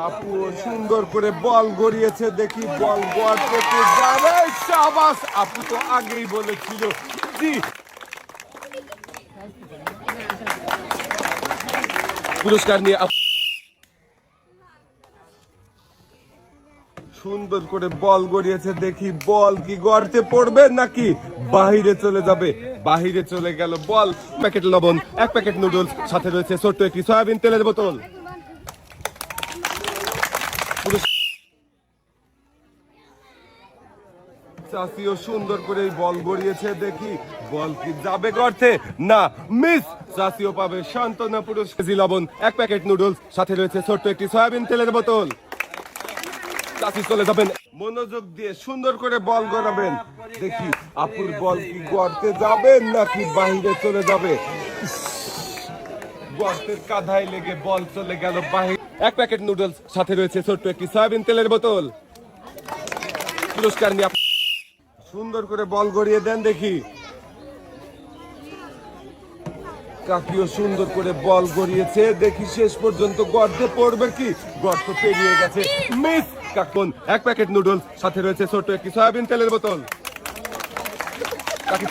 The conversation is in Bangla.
আপু সুন্দর করে বল গড়িয়েছে, দেখি বল গড়তে যাবে। শাবাশ, আপু তো আগেই বলেছিল। জি, পুরস্কার নিয়ে সুন্দর করে বল গড়িয়েছে, দেখি বল কি গর্তে পড়বে নাকি বাহিরে চলে যাবে। বাহিরে চলে গেল বল। প্যাকেট লবণ, এক প্যাকেট নুডলস, সাথে রয়েছে ছোট্ট একটি সয়াবিন তেলের বোতল। চাষিও সুন্দর করে বল গড়িয়েছে, দেখি বল কি যাবে গর্তে না, মিস। চাষিও পাবে সান্ত্বনা পুরস্কার। কেজি লবণ, এক প্যাকেট নুডলস, সাথে রয়েছে ছোট্ট একটি সয়াবিন তেলের বোতল। চাষি চলে যাবেন। মনোযোগ দিয়ে সুন্দর করে বল গড়াবেন, দেখি আপুর বল কি গর্তে যাবে নাকি বাহিরে চলে যাবে। গর্তের কাঁধায় লেগে বল চলে গেল বাহিরে। এক প্যাকেট নুডলস, সাথে রয়েছে ছোট্ট একটি সয়াবিন তেলের বোতল। পুরস্কার নিয়ে সুন্দর করে বল গড়িয়ে দেন, দেখি কাকিও সুন্দর করে বল গড়িয়েছে, দেখি শেষ পর্যন্ত গর্তে পড়বে কি। গর্ত পেরিয়ে গেছে, মিস। কাকুন এক প্যাকেট নুডলস, সাথে রয়েছে ছোট্ট একটি সয়াবিন তেলের বোতল। কাকি